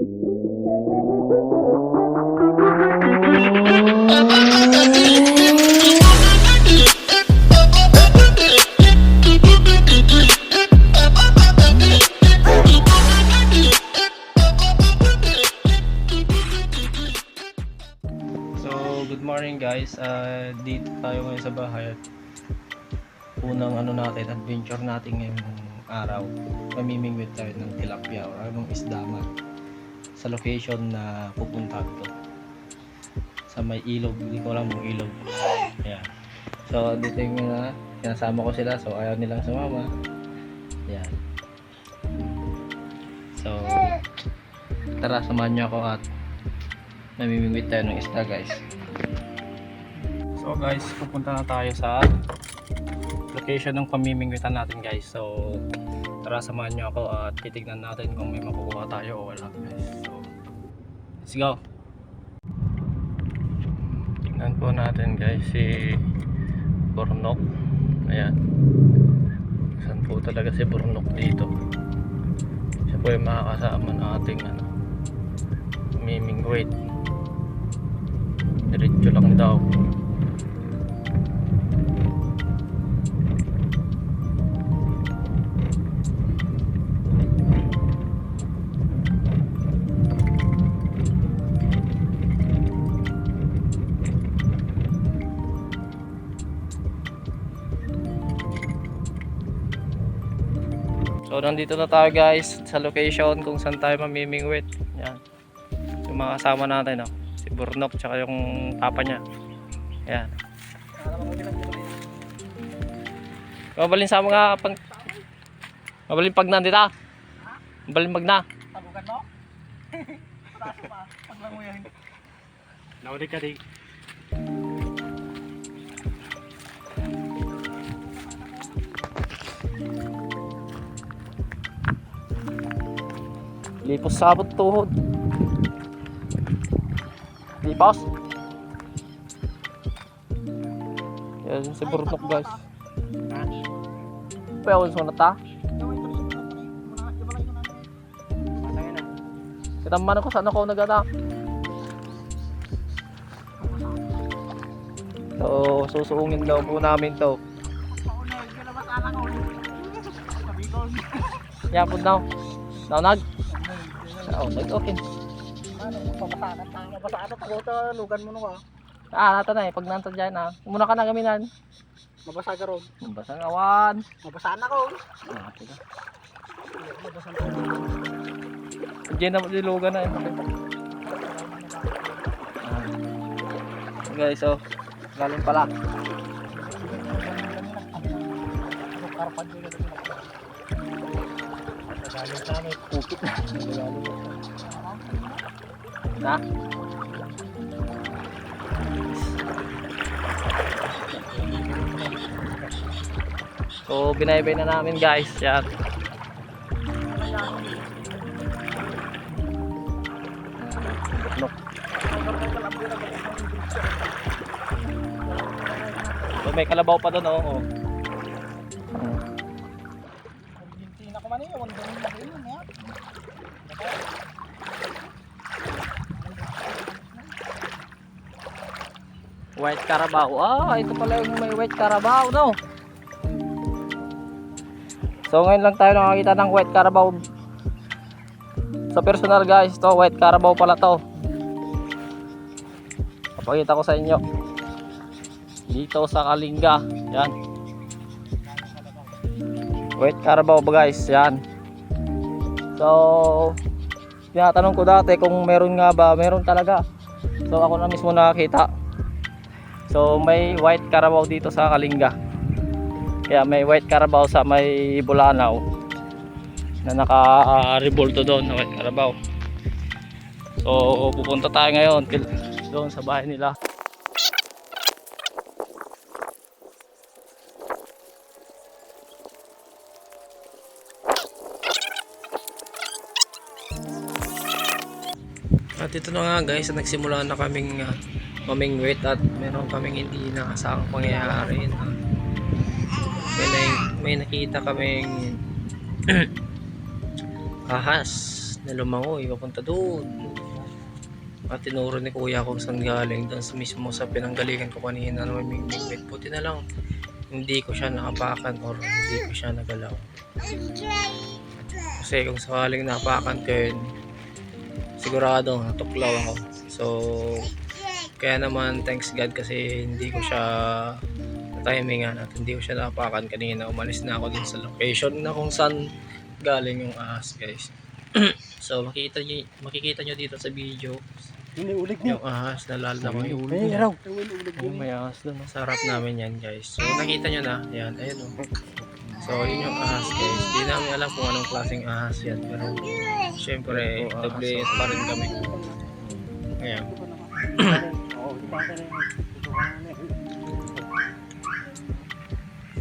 Good morning guys, dito tayo ngayon sa bahay at unang natin, adventure natin ngayong araw. Mamimingwit tayo ng tilapia o anong isda man sa location na pupunta ko sa may ilog, hindi ko alam yung ilog. Ayan. So dito yung sinasama ko sila, so ayaw nilang sumama. Ayan. So tara, samahan nyo ako at mamimingwit tayo ng isda guys. So guys, pupunta na tayo sa location ng pamimingwitan natin guys. So tara, samahan nyo ako at titignan natin kung may makukuha tayo o wala guys. So let's go. Tignan po natin guys si Burnok. Ayan, saan po talaga si Burnok dito. Siya po yung makakasama nating pamimingwit. Diretso lang daw. So nandito na tayo guys sa location kung saan tayo mamimingwit. Yan. Yung mga kasama natin, si Burnok tsaka yung papa niya. Yan. Mabalin sa mga mabalin pag nandito. Mabalin pag na. Tabukan mo? Taas pa. Paglang mo yan. Naulit ka di. Lipos sabot tuhod. Lipos. Yan si Burnok guys. Pawon sunod ta. Kitaman ako saan ako nagana. So susuungin daw po namin to. Yan po daw. Naunag. Oh, okay. Mabasaan na tayo. Lugan mo nung Nata na pag nanta dyan muna ka na gaminan. Mabasa ka ron. Mabasa ng awan. Mabasaan ako. Mabasaan ako. Diyan na dilugan na guys, so galing pala. Karpan din na. Galing sa amin. Pukit na. So binaybay na namin guys. Yan. So may kalabaw pa doon Hindi na ko man yun. White Carabao. Ito pala yung may White Carabao, no? So ngayon lang tayo nakakita ng White Carabao sa personal guys. To White Carabao pala to. Papakita ko sa inyo dito sa Kalinga. Yan, White Carabao ba guys. Yan. So tinatanong ko dati kung meron nga ba. Meron talaga. So ako na mismo nakakita. So may White Carabao dito sa Kalinga. Kaya may White Carabao sa may Bulanaw na naka-revolto doon na White Carabao. So pupunta tayo ngayon doon sa bahay nila. At ito na nga guys, nagsimula na kaming mamingwit at meron kaming hindi nakasang pangyayari. May nakita kaming ahas na lumangoy papunta doon. At tinuro ni kuya kung saan galing, doon sa mismo sa pinanggalingan ko kanina na may mingwit. Buti na lang hindi ko siya nakapakan or hindi ko siya nagalaw. Kasi kung sakaling napakan ko yun, sigurado natuklaw ako. So kaya naman thanks God kasi hindi ko siya timingan at hindi ko siya napakan kanina. Umalis na ako dun sa location na kung saan galing yung ahas, guys. So makikita nyo dito sa video Hindi ulit niya. yung ahas na lalamoy. Ay, araw. Ulit Ayun, may ahas doon. Sa harap namin yan, guys. So nakita nyo na, yan, ayun oh. So yun yung ahas, guys. Di namin alam kung anong klaseng ahas yan, pero syempre doble pa rin kami. Ayan.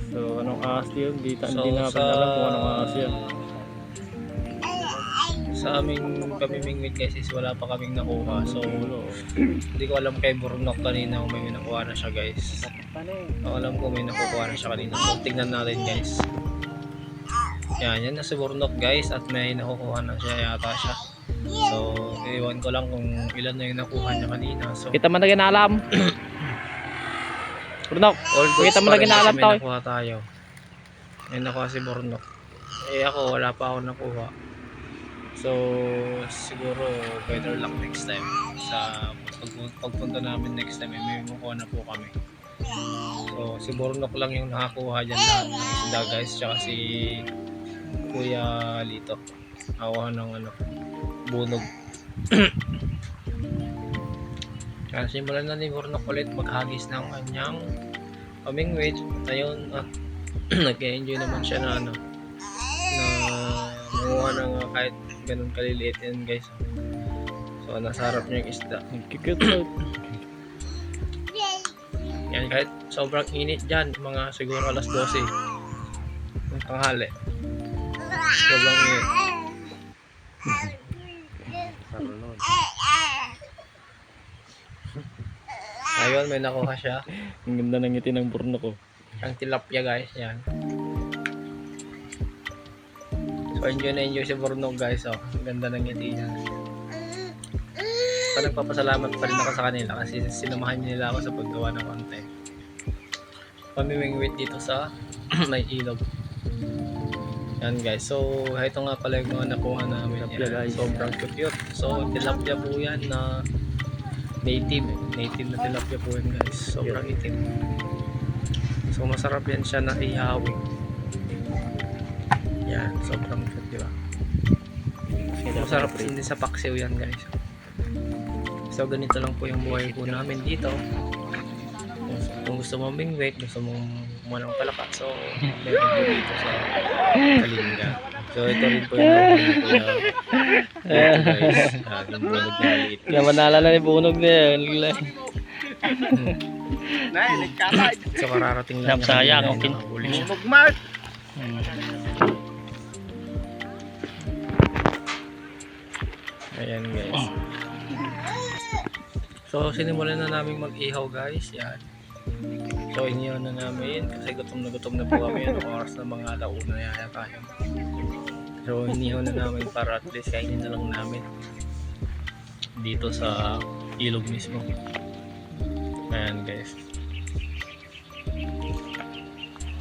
So, anong ahas yun? Hindi So, namin alam kung anong ahas yan. Sa aming pamimingwit, guys, is wala pa kaming nakuha. So hindi ko alam kay Burnok kanina kung may nakuha na siya, guys. Ang alam ko may nakuha na siya kanina. So tingnan natin, guys. Yan na si Burnok, guys, at may nakukuha na siya yata siya. So iwan ko lang kung ilan na yung nakuha niya kanina. So Kita man na ginalam. Burnok, all kita mo na ginalam may to. nakuha tayo. May nakuha si Burnok. Eh ako, wala pa ako nakuha. So siguro better luck next time. Sa pagpunta namin next time, may makuha na po kami. So si Burnok lang yung nakakuha dyan lahat ng isda, guys. Tsaka si Kuya Lito nakuha ng bunog. Kaya simulan na ni Burnok ulit maghagis ng kanyang pamingwit. Ayun, nag-enjoy naman siya na na nakuha ng kahit ganun kaliliit yan, guys. So nasa harap niya yung isda. Nagkikit out. Yan, kahit sobrang init dyan, mga siguro alas 12 ng tanghali. Sobrang init. Ayun, may nakuha siya. Ang ganda ng ngiti ng Burnok ko. Ang tilapia, guys. Yan. So enjoy na enjoy si Burnok, guys. Oh, ang ganda ng ngiti niya. So nagpapasalamat pa rin ako sa kanila kasi sinamahan nila ako sa paggawa ng content. Pamimingwit dito sa may ilog. Yan, guys. So ito nga pala yung mga nakuha namin. Tilapia, Yan. guys. Sobrang cute. So tilapia po yan na native na tilapia po yan, guys. Sobrang itim. So masarap yan siya na ihawin. Yan, sobrang cute, di ba? Masarap din sa paksiw yan, guys. So ganito lang po yung buhay po namin dito. Kung gusto mong mingwit, gusto mong manang palaka, so meron po dito sa Kalinga. So ito rin po yung buhay ko na guys. Yung bunog na liit. Kaya manala na ni Bunog na yan. Nay, nagkatay. So kararating lang Sayang, niya, okay. nakahuli siya. Mugmart. Ayan, guys. So sinimulan na namin mag-ihaw, guys. Yan. So inihaw na namin kasi gutom na po kami. Anong oras na mga alauna yaya tayo. So inihaw na namin para at least kainin na lang namin dito sa ilog mismo. Ayan, guys.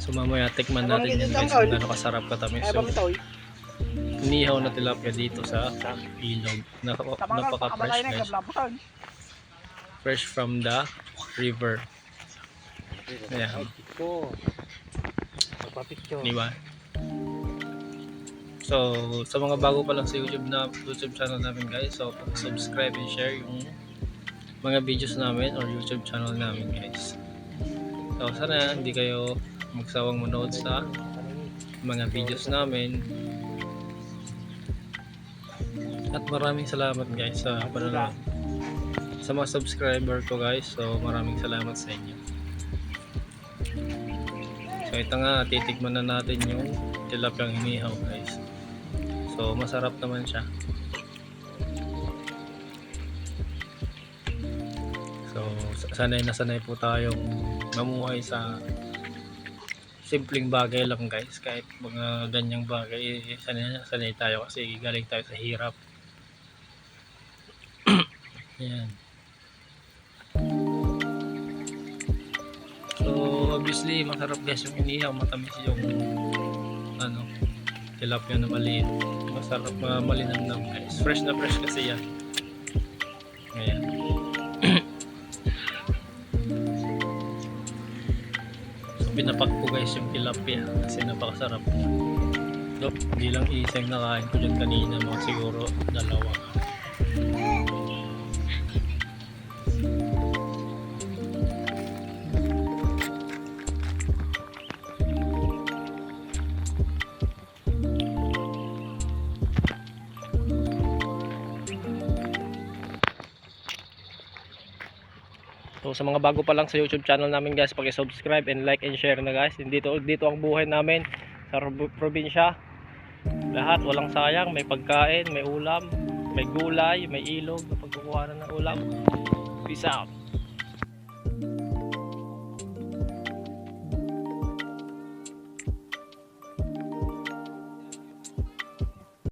So mamaya tikman natin yan, guys, kung gano'ng kasarap katamis. So inihaw na tilapia dito sa ilog. Napaka-fresh, guys. Fresh from the river. Ayan. Diba? So, sa mga bago pa lang sa YouTube channel namin, guys, so subscribe and share yung mga videos namin or YouTube channel namin, guys. So, sana hindi kayo magsawang manood sa mga videos namin. At maraming salamat, guys, sa panonood. Sa mga subscriber ko, guys, so maraming salamat sa inyo. So ito nga, titikman na natin yung tilapiyang inihaw, guys. So masarap naman siya. So sanay na sanay po tayong mamuhay sa simpleng bagay lang, guys. Kahit mga ganyang bagay, sanay tayo kasi galing tayo sa hirap. Ayan. So obviously masarap guys yung inihaw, matamis yung ano, tilapia na maliit. Masarap, malinamnam guys. Fresh na fresh kasi yan. Ayan. So pinapak ko guys yung tilapia kasi napakasarap niya. So, hindi lang isa yung nakain ko dyan kanina, mga siguro dalawa. So sa mga bago pa lang sa YouTube channel namin guys, paki-subscribe and like and share na guys. Dito ang buhay namin sa probinsya. Lahat walang sayang, may pagkain, may ulam, may gulay, may ilog na pagkukuha ng ulam. Peace out.